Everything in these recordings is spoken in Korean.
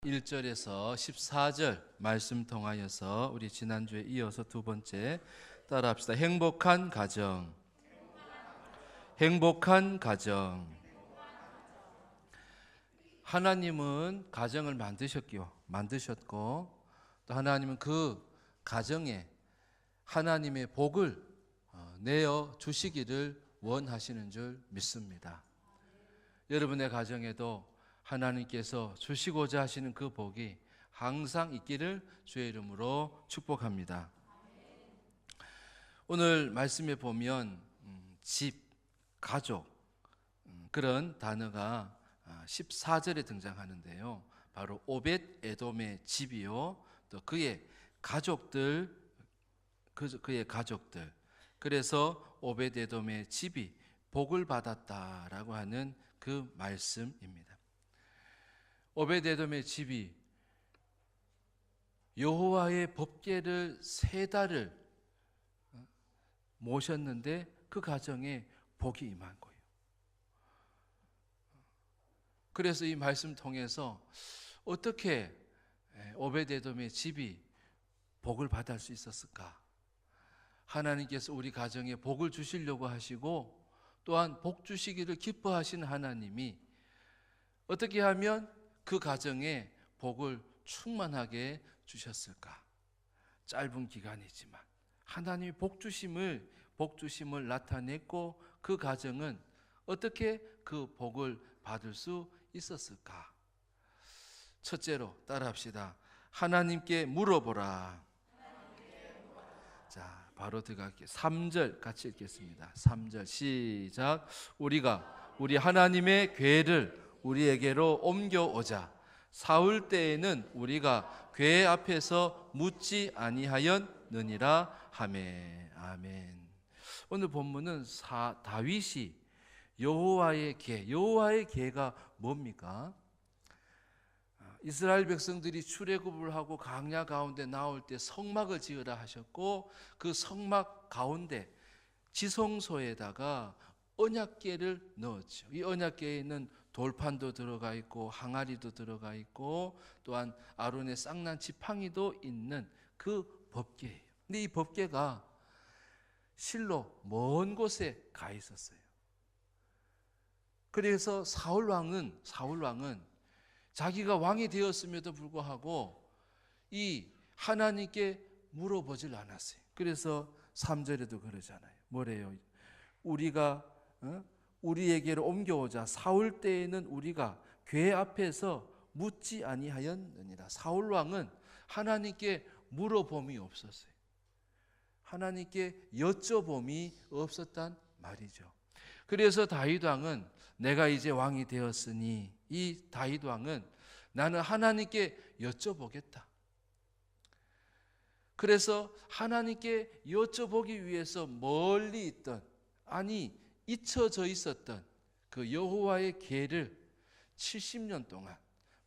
1절에서 14절 말씀 통하여서 우리 지난주에 이어서 두 번째 따라합시다. 행복한 가정. 행복한 가정. 하나님은 가정을 만드셨고 또 하나님은 그 가정에 하나님의 복을 내어 주시기를 원하시는 줄 믿습니다. 여러분의 가정에도 하나님께서 주시고자 하시는 그 복이 항상 있기를 주의 이름으로 축복합니다. 오늘 말씀에 보면 집, 가족 그런 단어가 14절에 등장하는데요. 바로 오벳 에돔의 집이요, 또 그의 가족들, 그래서 오벳 에돔의 집이 복을 받았다라고 하는 그 말씀입니다. 오벳 에돔의 집이 여호와의 법궤를 3달을 모셨는데 그 가정에 복이 임한 거예요. 그래서 이 말씀 통해서 어떻게 오벳 에돔의 집이 복을 받을 수 있었을까? 하나님께서 우리 가정에 복을 주시려고 하시고 또한 복 주시기를 기뻐하시는 하나님이 어떻게 하면 그 가정에 복을 충만하게 주셨을까? 짧은 기간이지만 하나님이 복 주심을 나타냈고 그 가정은 어떻게 그 복을 받을 수 있었을까? 첫째로 따라합시다. 하나님께 물어보라. 자, 바로 들어갈게요. 3절 같이 읽겠습니다. 3절 시작. 우리가 우리 하나님의 궤를 우리에게로 옮겨오자. 사울 때에는 우리가 궤 앞에서 묻지 아니하였느니라 하매. 아멘. 오늘 본문은 다윗이 여호와의 궤가 뭡니까? 이스라엘 백성들이 출애굽을 하고 광야 가운데 나올 때 성막을 지으라 하셨고 그 성막 가운데 지성소에다가 언약궤를 넣었죠. 이 언약궤에는 돌판도 들어가 있고 항아리도 들어가 있고 또한 아론의 쌍난 지팡이도 있는 그 법궤예요. 근데 이 법궤가 실로 먼 곳에 가 있었어요. 그래서 사울 왕은 자기가 왕이 되었음에도 불구하고 이 하나님께 물어보질 않았어요. 그래서 3절에도 그러잖아요. 뭐래요? 우리가 우리에게로 옮겨오자. 사울 때에는 우리가 궤 앞에서 묻지 아니하였느니라. 사울 왕은 하나님께 물어봄이 없었어요. 하나님께 여쭤봄이 없었단 말이죠. 그래서 다윗 왕은 내가 이제 왕이 되었으니 이 다윗 왕은 나는 하나님께 여쭤보겠다. 그래서 하나님께 여쭤보기 위해서 멀리 있던, 아니 잊혀져 있었던 그 여호와의 궤를 70년 동안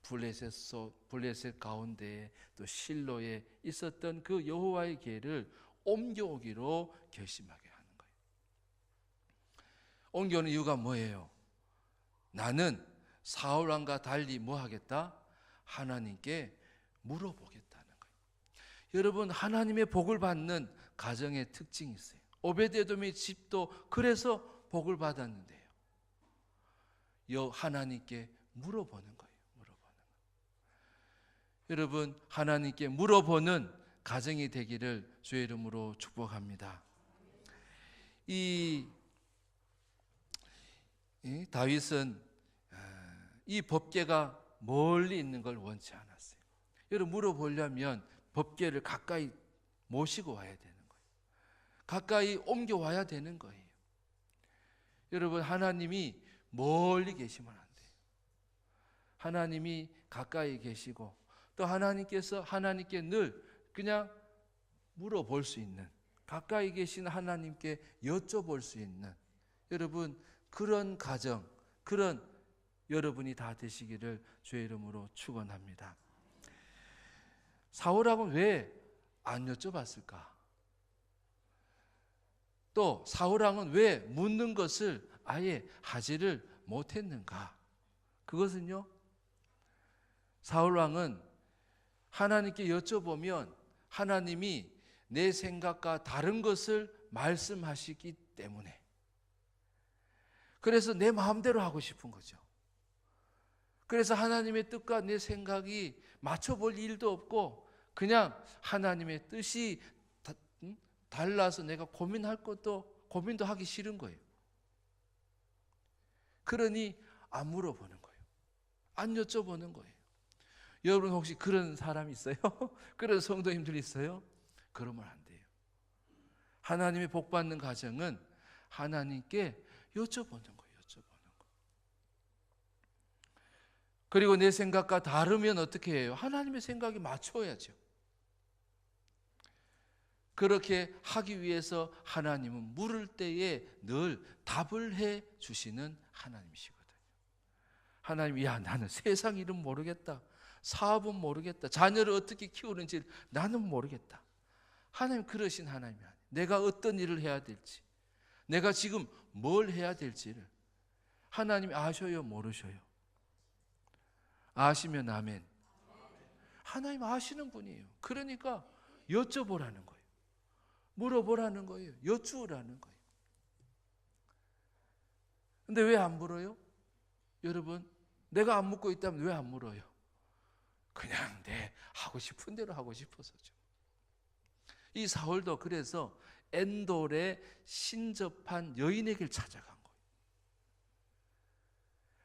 블레셋 가운데 또 실로에 있었던 그 여호와의 궤를 옮겨오기로 결심하게 하는 거예요. 옮겨오는 이유가 뭐예요? 나는 사울 왕과 달리 뭐 하겠다? 하나님께 물어보겠다는 거예요. 여러분, 하나님의 복을 받는 가정의 특징이 있어요. 오벳에돔의 집도 그래서 복을 받았는데요. 하나님께 물어보는 거예요. 여러분, 하나님께 물어보는 가정이 되기를 주의 이름으로 축복합니다. 이 다윗은 이 법궤가 멀리 있는 걸 원치 않았어요. 여러분, 물어보려면 법궤를 가까이 모시고 와야 되는 거예요. 가까이 옮겨와야 되는 거예요. 여러분, 하나님이 멀리 계시면 안 돼요. 하나님이 가까이 계시고 또 하나님께서 하나님께 늘 그냥 물어볼 수 있는, 가까이 계신 하나님께 여쭤볼 수 있는 여러분, 그런 가정, 그런 여러분이 다 되시기를 주의 이름으로 축원합니다. 사울왕은 왜 안 여쭤봤을까? 또 사울왕은 왜 묻는 것을 아예 하지를 못했는가? 그것은요, 사울 왕은 하나님께 여쭤보면 하나님이 내 생각과 다른 것을 말씀하시기 때문에, 그래서 내 마음대로 하고 싶은 거죠. 그래서 하나님의 뜻과 내 생각이 맞춰볼 일도 없고 그냥 하나님의 뜻이 달라서 내가 고민도 하기 싫은 거예요. 그러니 안 물어보는 거예요. 안 여쭤보는 거예요. 여러분 혹시 그런 사람 있어요? 그런 성도님들 있어요? 그러면 안 돼요. 하나님의 복 받는 가정은 하나님께 여쭤보는 거예요. 그리고 내 생각과 다르면 어떻게 해요? 하나님의 생각에 맞춰야죠. 그렇게 하기 위해서 하나님은 물을 때에 늘 답을 해 주시는 하나님이시거든요. 하나님, 야, 나는 세상 일은 모르겠다. 사업은 모르겠다. 자녀를 어떻게 키우는지 나는 모르겠다. 하나님 그러신 하나님이 아니에요. 내가 어떤 일을 해야 될지, 내가 지금 뭘 해야 될지를 하나님이 아셔요, 모르셔요? 아시면 아멘. 하나님 아시는 분이에요. 그러니까 여쭤보라는 거예요. 물어보라는 거예요. 여쭈으라는 거예요. 근데 왜 안 물어요? 여러분, 내가 안 묻고 있다면 왜 안 물어요? 그냥 내 하고 싶은 대로 하고 싶어서죠. 이 사울도 그래서 엔돌에 신접한 여인에게 찾아간 거예요.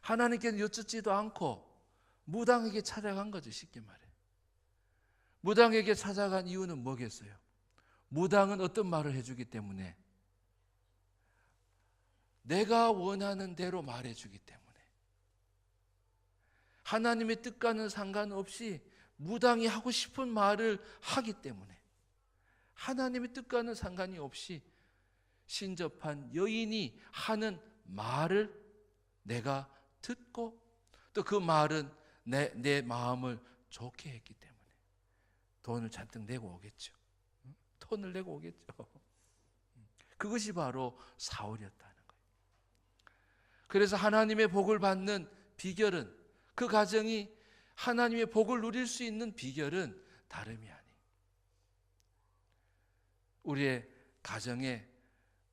하나님께는 여쭙지도 않고 무당에게 찾아간 거죠. 쉽게 말해. 무당에게 찾아간 이유는 뭐겠어요? 무당은 어떤 말을 해주기 때문에, 내가 원하는 대로 말해주기 때문에, 하나님의 뜻과는 상관없이 무당이 하고 싶은 말을 하기 때문에, 하나님의 뜻과는 상관이 없이 신접한 여인이 하는 말을 내가 듣고 또 그 말은 내 마음을 좋게 했기 때문에 돈을 잔뜩 내고 오겠죠. 돈을 내고 오겠죠. 그것이 바로 사울이었다는 거예요. 그래서 하나님의 복을 받는 비결은, 그 가정이 하나님의 복을 누릴 수 있는 비결은 다름이 아니에요. 우리의 가정에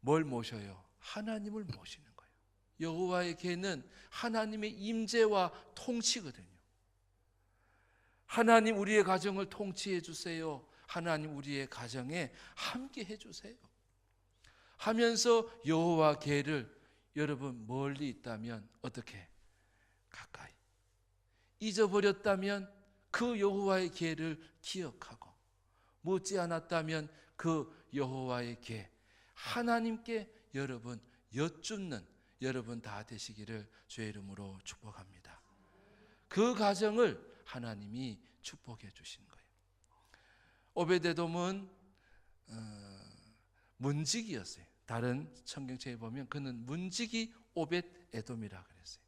뭘 모셔요? 하나님을 모시는 거예요. 여호와의 궤는 하나님의 임재와 통치거든요. 하나님 우리의 가정을 통치해 주세요. 하나님 우리의 가정에 함께 해 주세요 하면서 여호와 궤를, 여러분 멀리 있다면 어떻게? 가까이. 잊어버렸다면 그 여호와의 궤를 기억하고, 묻지 않았다면 그 여호와의 궤, 하나님께 여러분 여쭙는 여러분 다 되시기를 주의 이름으로 축복합니다. 그 가정을 하나님이 축복해 주신 거예요. 오베데돔은 문지기였어요. 다른 성경책에 보면 그는 문지기 오벳에돔이라 그랬어요.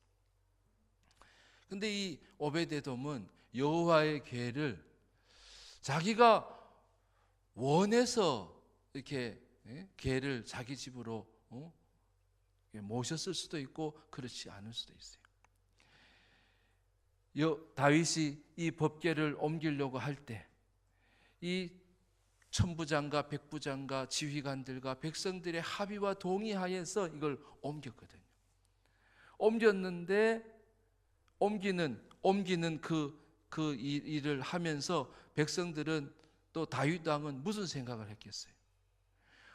근데 이 오벳에돔은 여호와의 궤를 자기가 원해서 이렇게 궤를 자기 집으로 모셨을 수도 있고 그렇지 않을 수도 있어요. 다윗이 이 법궤를 옮기려고 할 때 이 천부장과 백부장과 지휘관들과 백성들의 합의와 동의하에서 이걸 옮겼거든요. 옮겼는데 옮기는 그 일을 하면서 백성들은, 또 다윗 왕은 무슨 생각을 했겠어요?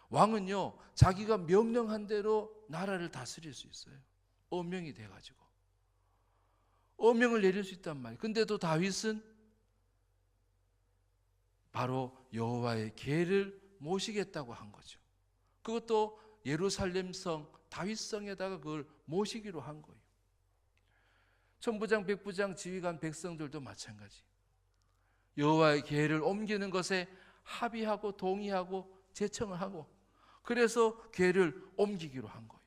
왕은요, 자기가 명령한 대로 나라를 다스릴 수 있어요. 어명이 돼가지고 어명을 내릴 수 있단 말이에요. 근데도 다윗은 바로 여호와의 궤를 모시겠다고 한 거죠. 그것도 예루살렘 성 다윗성에다가 그걸 모시기로 한 거예요. 천부장, 백부장, 지휘관, 백성들도 마찬가지. 여호와의 궤를 옮기는 것에 합의하고 동의하고 제청을 하고, 그래서 궤를 옮기기로 한 거예요.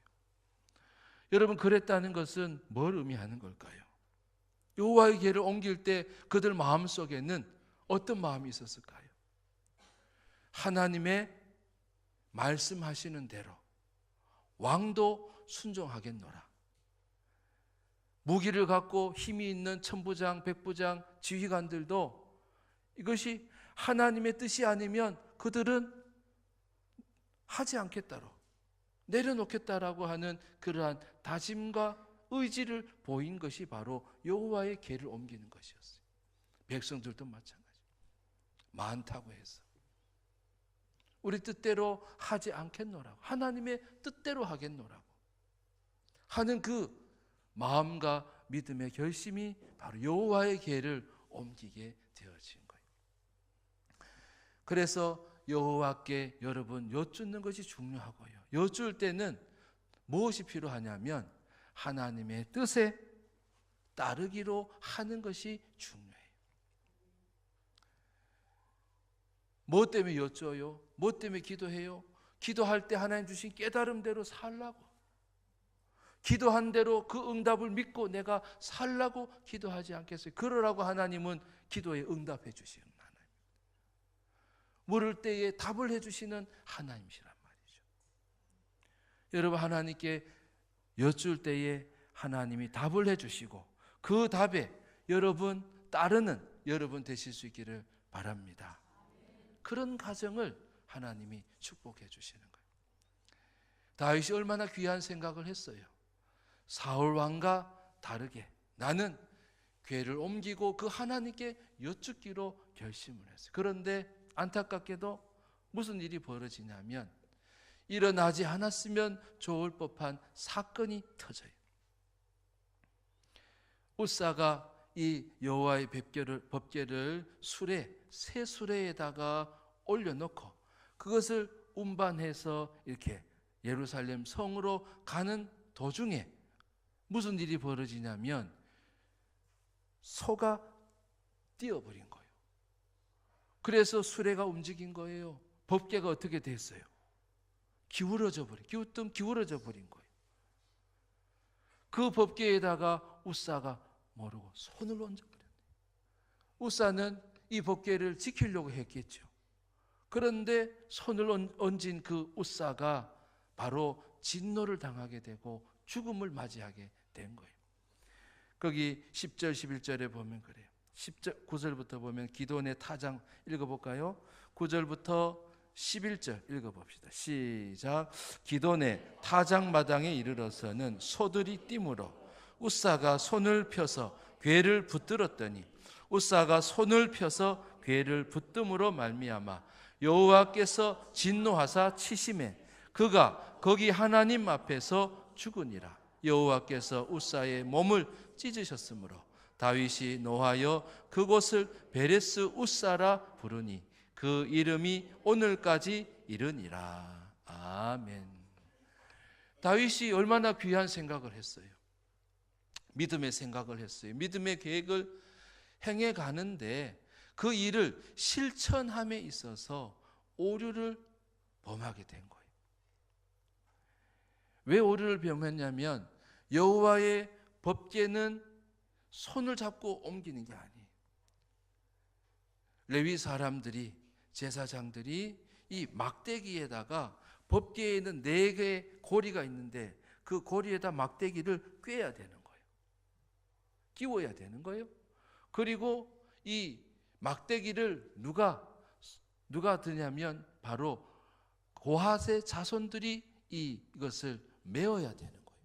여러분, 그랬다는 것은 뭘 의미하는 걸까요? 여호와의 궤를 옮길 때 그들 마음속에는 어떤 마음이 있었을까요? 하나님의 말씀하시는 대로 왕도 순종하겠노라. 무기를 갖고 힘이 있는 천부장, 백부장, 지휘관들도 이것이 하나님의 뜻이 아니면 그들은 하지 않겠다로 내려놓겠다라고 하는 그러한 다짐과 의지를 보인 것이 바로 여호와의 궤를 옮기는 것이었어요. 백성들도 마찬가지. 많다고 해서 우리 뜻대로 하지 않겠노라고, 하나님의 뜻대로 하겠노라고 하는 그 마음과 믿음의 결심이 바로 여호와의 궤를 옮기게 되어진 거예요. 그래서 여호와께 여러분 여쭙는 것이 중요하고요. 여쭐 때는 무엇이 필요하냐면 하나님의 뜻에 따르기로 하는 것이 중요해요. 뭐 때문에 여쭤요? 뭐 때문에 기도해요? 기도할 때 하나님 주신 깨달음대로 살라고, 기도한 대로 그 응답을 믿고 내가 살라고 기도하지 않겠어요? 그러라고 하나님은 기도에 응답해 주시는 하나님, 물을 때에 답을 해 주시는 하나님이시란 말이죠. 여러분, 하나님께 여쭐 때에 하나님이 답을 해 주시고 그 답에 여러분 따르는 여러분 되실 수 있기를 바랍니다. 그런 가정을 하나님이 축복해 주시는 거예요. 다윗이 얼마나 귀한 생각을 했어요. 사울 왕과 다르게 나는 궤를 옮기고 그 하나님께 여쭙기로 결심을 했어요. 그런데 안타깝게도 무슨 일이 벌어지냐면 일어나지 않았으면 좋을 법한 사건이 터져요. 우사가 이 여호와의 법궤를 새 수레에다가 올려놓고 그것을 운반해서 이렇게 예루살렘 성으로 가는 도중에 무슨 일이 벌어지냐면 소가 뛰어버린 거예요. 그래서 수레가 움직인 거예요. 법궤가 어떻게 됐어요? 기울어져 버린 거예요. 그 법궤에다가 우사가 모르고 손을 얹어버렸네요. 우사는 이 법궤를 지키려고 했겠죠. 그런데 손을 얹은 그 우사가 바로 진노를 당하게 되고 죽음을 맞이하게 된 거예요. 거기 10절 11절에 보면 그래요. 9절부터 보면 기도원의 타장 읽어볼까요? 9절부터 11절 읽어봅시다. 시작. 기도원의 타장마당에 이르러서는 소들이 띠므로 우사가 손을 펴서 궤를 붙들었더니 우사가 손을 펴서 궤를 붙듦으로 말미암아 여호와께서 진노하사 치심에 그가 거기 하나님 앞에서 죽으니라. 여호와께서 우사의 몸을 찢으셨으므로 다윗이 노하여 그곳을 베레스 우사라 부르니 그 이름이 오늘까지 이르니라. 아멘. 다윗이 얼마나 귀한 생각을 했어요. 믿음의 생각을 했어요. 믿음의 계획을 행해 가는데 그 일을 실천함에 있어서 오류를 범하게 된 거예요. 왜 오류를 범했냐면 여호와의 법궤는 손을 잡고 옮기는 게 아니에요. 레위 사람들이, 제사장들이 이 막대기에다가 법궤에는 4개의 고리가 있는데 그 고리에다 막대기를 꿰야 되는 거예요. 끼워야 되는 거예요. 그리고 이 막대기를 누가 드냐면 바로 고핫의 자손들이 이것을 메어야 되는 거예요.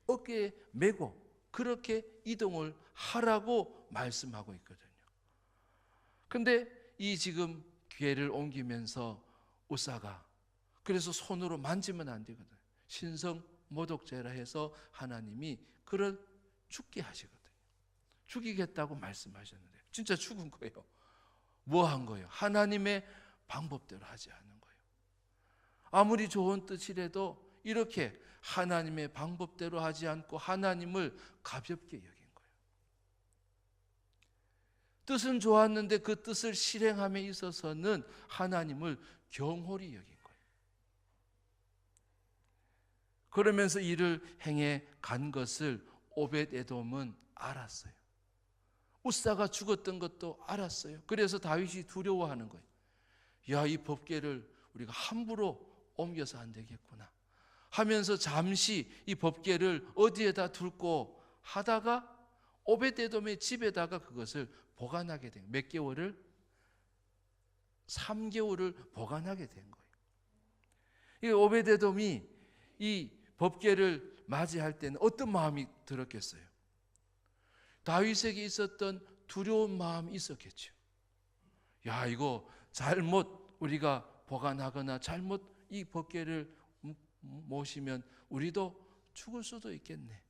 어깨에 메고 그렇게 이동을 하라고 말씀하고 있거든요. 근데 이 지금 궤를 옮기면서 우사가 그래서 손으로 만지면 안 되거든요. 신성 모독죄라 해서 하나님이 그를 죽게 하시거든요. 죽이겠다고 말씀하셨는데 진짜 죽은 거예요. 뭐 한 거예요? 하나님의 방법대로 하지 않은 거예요. 아무리 좋은 뜻이라도 이렇게 하나님의 방법대로 하지 않고 하나님을 가볍게 여긴 거예요. 뜻은 좋았는데 그 뜻을 실행함에 있어서는 하나님을 경홀히 여긴 거예요. 그러면서 이를 행해 간 것을 오벳에돔은 알았어요. 우사가 죽었던 것도 알았어요. 그래서 다윗이 두려워하는 거예요. 야, 이 법궤를 우리가 함부로 옮겨서 안 되겠구나 하면서 잠시 이 법궤를 어디에다 둘고 하다가 오베데돔의 집에다가 그것을 보관하게 된 거예요. 몇 개월을? 3개월을 보관하게 된 거예요. 이 오베데돔이 이 법궤를 맞이할 때는 어떤 마음이 들었겠어요? 다윗에게 있었던 두려운 마음이 있었겠죠. 야, 이거 잘못 우리가 보관하거나 잘못 이 법궤를 모시면 우리도 죽을 수도 있겠네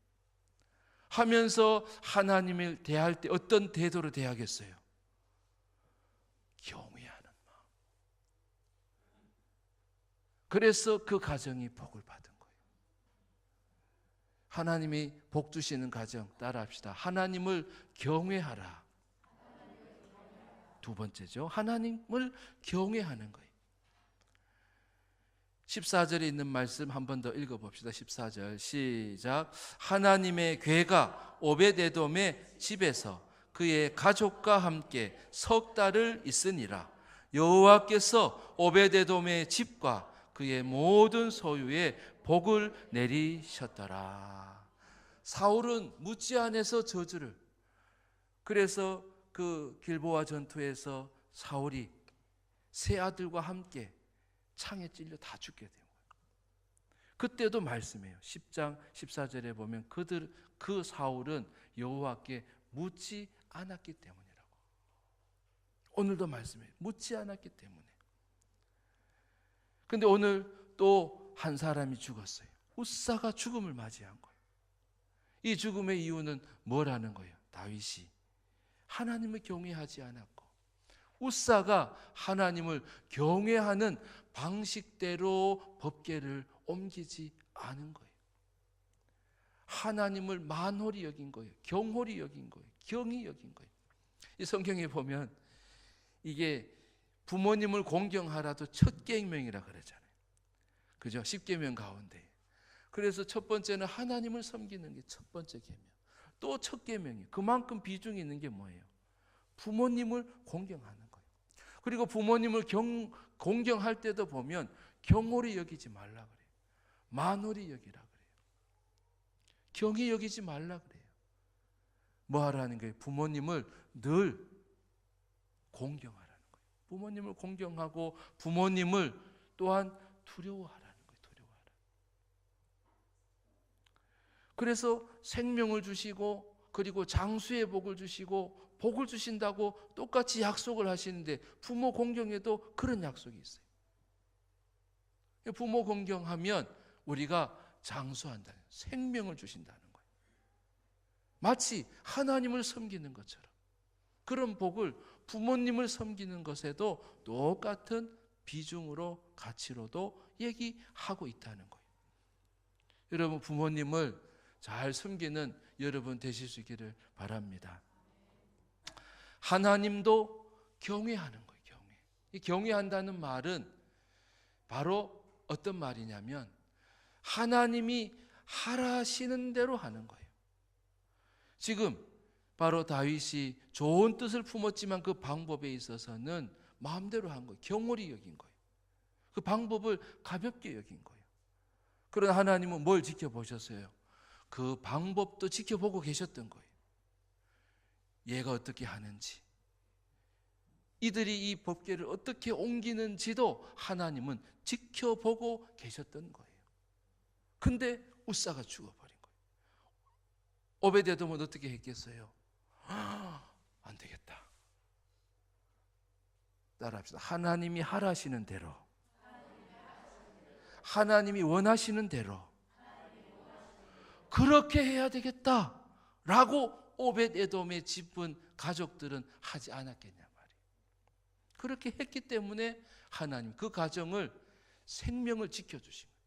하면서 하나님을 대할 때 어떤 태도로 대하겠어요? 경외하는 마음. 그래서 그 가정이 복을 받은 거예요. 하나님이 복 주시는 가정 따라합시다. 하나님을 경외하라. 두 번째죠. 하나님을 경외하는 거예요. 14절에 있는 말씀 한 번 더 읽어봅시다. 14절 시작. 하나님의 궤가 오베데돔의 집에서 그의 가족과 함께 석 달을 있으니라. 여호와께서 오베데돔의 집과 그의 모든 소유에 복을 내리셨더라. 사울은 묻지 않아서 저주를, 그래서 그 길보아 전투에서 사울이 세 아들과 함께 창에 찔려 다 죽게 된 거예요. 그때도 말씀해요. 10장 14절에 보면 그 사울은 여호와께 묻지 않았기 때문이라고. 오늘도 말씀해요. 묻지 않았기 때문에. 근데 오늘 또 한 사람이 죽었어요. 우사가 죽음을 맞이한 거예요. 이 죽음의 이유는 뭐라는 거예요? 다윗이 하나님을 경외하지 않았고, 우사가 하나님을 경외하는 방식대로 법궤를 옮기지 않은 거예요. 하나님을 만홀히 여긴 거예요. 경홀히 여긴 거예요. 경히 여긴 거예요. 이 성경에 보면 이게 부모님을 공경하라도 첫 계명이라 그러잖아요. 그죠? 10계명 가운데. 그래서 첫 번째는 하나님을 섬기는 게 첫 번째 계명. 또 첫 계명이 그만큼 비중이 있는 게 뭐예요? 부모님을 공경하는 거예요. 그리고 부모님을 공경할 때도 보면 경홀히 여기지 말라 그래요. 만홀히 여기라 그래요. 경히 여기지 말라 그래요. 뭐 하라는 거예요? 부모님을 늘 공경하라는 거예요. 부모님을 공경하고 부모님을 또한 두려워하라는 거예요. 두려워하라. 그래서 생명을 주시고 그리고 장수의 복을 주시고 복을 주신다고 똑같이 약속을 하시는데 부모 공경에도 그런 약속이 있어요. 부모 공경하면 우리가 장수한다. 생명을 주신다는 거예요. 마치 하나님을 섬기는 것처럼 그런 복을 부모님을 섬기는 것에도 똑같은 비중으로 가치로도 얘기하고 있다는 거예요. 여러분 부모님을 잘 섬기는 여러분 되실 수 있기를 바랍니다. 하나님도 경외하는 거예요. 경외. 이 경외한다는 말은 바로 어떤 말이냐면 하나님이 하라시는 대로 하는 거예요. 지금 바로 다윗이 좋은 뜻을 품었지만 그 방법에 있어서는 마음대로 한 거예요. 경홀히 여긴 거예요. 그 방법을 가볍게 여긴 거예요. 그러나 하나님은 뭘 지켜보셨어요? 그 방법도 지켜보고 계셨던 거예요. 얘가 어떻게 하는지, 이들이 이 법궤를 어떻게 옮기는지도 하나님은 지켜보고 계셨던 거예요. 근데 우사가 죽어버린 거예요. 오베데돔은 어떻게 했겠어요? 안 되겠다. 따라합시다. 하나님이 하라시는 대로, 하나님이 원하시는 대로 그렇게 해야 되겠다라고 오벳에돔의 집은 가족들은 하지 않았겠냐 말이에요. 그렇게 했기 때문에 하나님 그 가정을 생명을 지켜주신 거예요.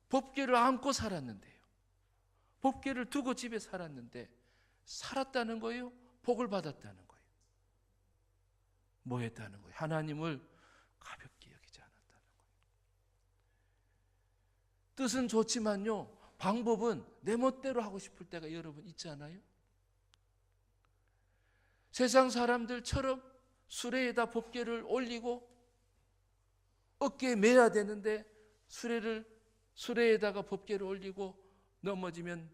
법궤를 안고 살았는데요. 법궤를 두고 집에 살았는데 살았다는 거예요? 복을 받았다는 거예요? 뭐 했다는 거예요? 하나님을 가볍게 여기지 않았다는 거예요. 뜻은 좋지만요, 방법은 내 멋대로 하고 싶을 때가 여러분 있지 않아요? 세상 사람들처럼 수레에다 법궤를 올리고 어깨에 매야 되는데 수레에다가 법궤를 올리고 넘어지면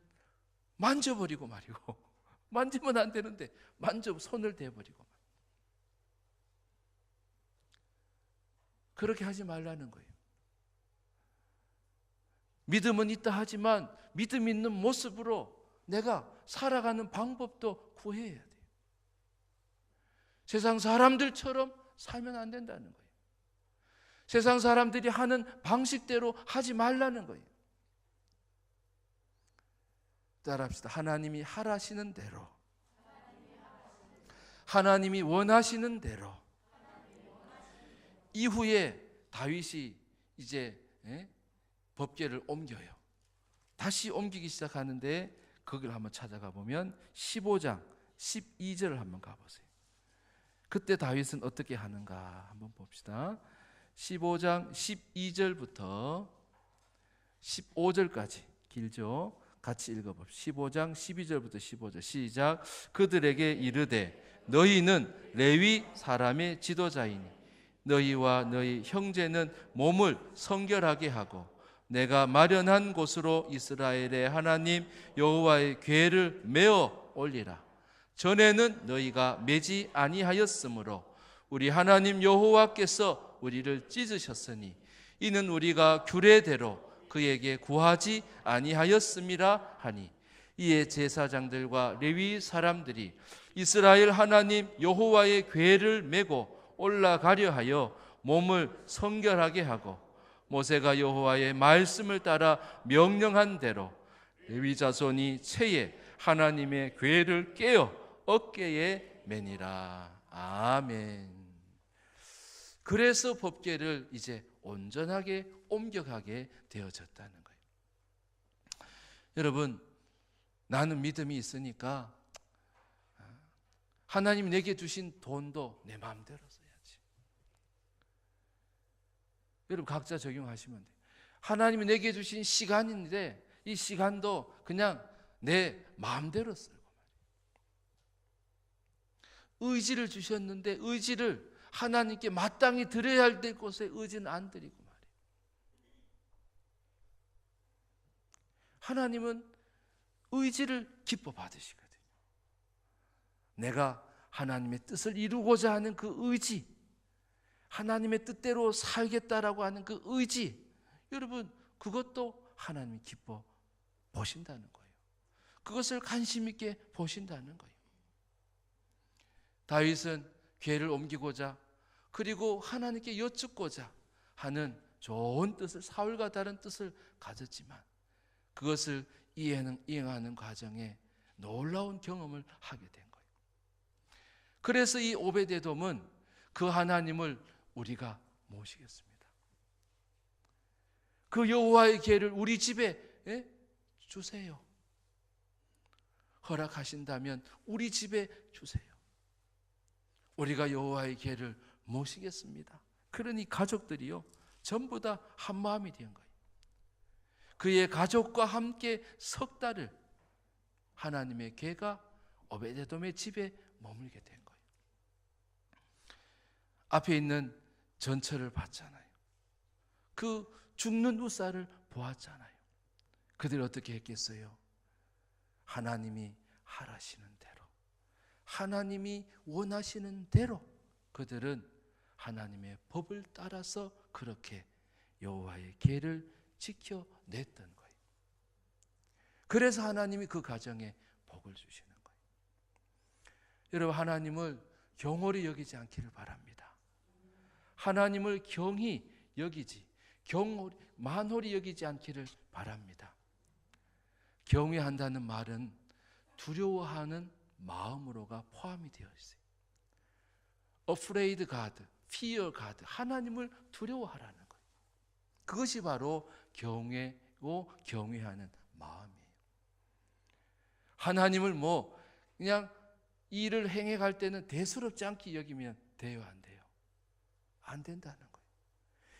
만져버리고 말이고, 만지면 안 되는데 손을 대버리고, 그렇게 하지 말라는 거예요. 믿음은 있다 하지만 믿음 있는 모습으로 내가 살아가는 방법도 구해야 돼요. 세상 사람들처럼 살면 안 된다는 거예요. 세상 사람들이 하는 방식대로 하지 말라는 거예요. 따라합시다. 하나님이 하라시는 대로, 하나님이 원하시는 대로. 이후에 다윗이 이제 법궤를 옮겨요. 다시 옮기기 시작하는데 거기를 한번 찾아가 보면 15장 12절을 한번 가보세요. 그때 다윗은 어떻게 하는가 한번 봅시다. 15장 12절부터 15절까지 길죠? 같이 읽어봅시다. 15장 12절부터 15절 시작. 그들에게 이르되 너희는 레위 사람의 지도자이니 너희와 너희 형제는 몸을 성결하게 하고 내가 마련한 곳으로 이스라엘의 하나님 여호와의 궤를 메어 올리라. 전에는 너희가 매지 아니하였으므로 우리 하나님 여호와께서 우리를 찢으셨으니 이는 우리가 규례대로 그에게 구하지 아니하였음이라 하니 이에 제사장들과 레위 사람들이 이스라엘 하나님 여호와의 궤를 메고 올라가려 하여 몸을 성결하게 하고 모세가 여호와의 말씀을 따라 명령한 대로 레위 자손이 채에 하나님의 궤를 깨어 어깨에 매니라. 아멘. 그래서 법궤를 이제 온전하게 옮겨가게 되어졌다는 거예요. 여러분, 나는 믿음이 있으니까 하나님이 내게 주신 돈도 내 마음대로 써야지. 여러분 각자 적용하시면 돼요. 하나님이 내게 주신 시간인데 이 시간도 그냥 내 마음대로 쓰고 의지를 주셨는데 의지를 하나님께 마땅히 드려야 할 곳에 의지는 안 드리고 말이에요. 하나님은 의지를 기뻐 받으시거든요. 내가 하나님의 뜻을 이루고자 하는 그 의지, 하나님의 뜻대로 살겠다라고 하는 그 의지, 여러분 그것도 하나님이 기뻐 보신다는 거예요. 그것을 관심 있게 보신다는 거예요. 다윗은 궤를 옮기고자 그리고 하나님께 여쭙고자 하는 좋은 뜻을, 사울과 다른 뜻을 가졌지만 그것을 이행하는 과정에 놀라운 경험을 하게 된 거예요. 그래서 이 오베데돔은 그 하나님을 우리가 모시겠습니다. 그 여호와의 궤를 우리 집에 주세요. 허락하신다면 우리 집에 주세요. 우리가 여호와의 궤를 모시겠습니다. 그러니 가족들이요 전부 다 한 마음이 된 거예요. 그의 가족과 함께 석 달을 하나님의 궤가 오베데돔의 집에 머물게 된 거예요. 앞에 있는 전철을 봤잖아요. 그 죽는 우사를 보았잖아요. 그들이 어떻게 했겠어요? 하나님이 하라시는 대로, 하나님이 원하시는 대로 그들은 하나님의 법을 따라서 그렇게 여호와의 궤를 지켜냈던 거예요. 그래서 하나님이 그 가정에 복을 주시는 거예요. 여러분 하나님을 경홀히 여기지 않기를 바랍니다. 하나님을 경히 여기지 만홀히 여기지 않기를 바랍니다. 경외한다는 말은 두려워하는 마음으로가 포함이 되어 있어요. Afraid God, Fear God, 하나님을 두려워하라는 거예요. 그것이 바로 경외고 경외하는 마음이에요. 하나님을 그냥 일을 행해갈 때는 대수롭지 않게 여기면 돼요, 안 돼요? 안 된다는 거예요.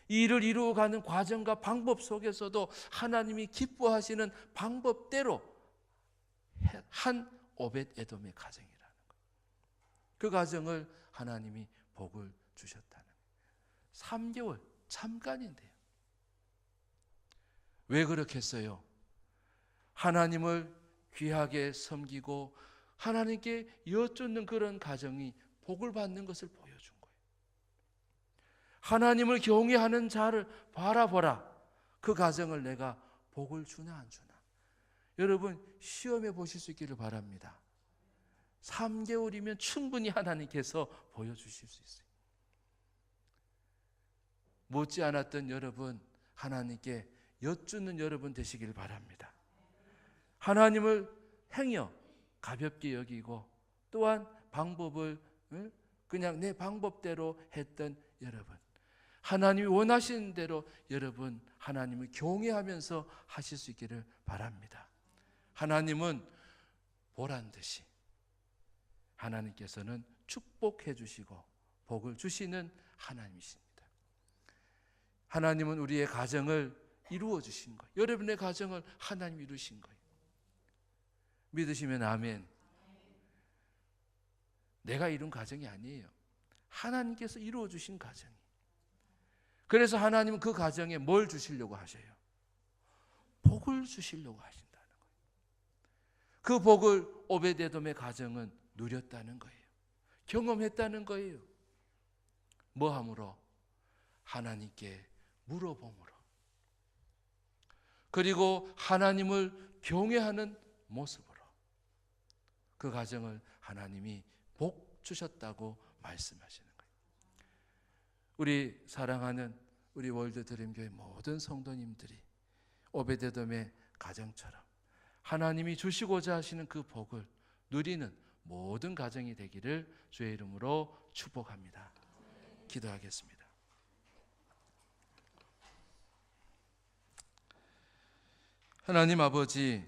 일을 이루어가는 과정과 방법 속에서도 하나님이 기뻐하시는 방법대로 한 오벳에돔의 가정이라는 거예요. 그 가정을 하나님이 복을 주셨다는 거예요. 3개월 잠깐인데요. 왜 그렇게 했어요? 하나님을 귀하게 섬기고 하나님께 여쭙는 그런 가정이 복을 받는 것을 보여준 거예요. 하나님을 경외하는 자를 바라보라. 그 가정을 내가 복을 주나 안 주나. 여러분 시험해 보실 수 있기를 바랍니다. 3개월이면 충분히 하나님께서 보여주실 수 있어요. 못지 않았던 여러분, 하나님께 여쭙는 여러분 되시길 바랍니다. 하나님을 행여 가볍게 여기고 또한 방법을 그냥 내 방법대로 했던 여러분, 하나님이 원하시는 대로 여러분 하나님을 경외하면서 하실 수 있기를 바랍니다. 하나님은 보란 듯이 하나님께서는 축복해 주시고 복을 주시는 하나님이십니다. 하나님은 우리의 가정을 이루어 주신 거예요. 여러분의 가정을 하나님이 이루신 거예요. 믿으시면 아멘. 내가 이룬 가정이 아니에요. 하나님께서 이루어 주신 가정이. 그래서 하나님은 그 가정에 뭘 주시려고 하셔요? 복을 주시려고 하신다는 거예요. 그 복을 오베데돔의 가정은 누렸다는 거예요. 경험했다는 거예요. 뭐함으로? 하나님께 물어봄으로. 그리고 하나님을 경외하는 모습으로 그 가정을 하나님이 복 주셨다고 말씀하시는 거예요. 우리 사랑하는 우리 월드드림교회 모든 성도님들이 오베데돔의 가정처럼 하나님이 주시고자 하시는 그 복을 누리는 모든 가정이 되기를 주의 이름으로 축복합니다. 기도하겠습니다. 하나님 아버지,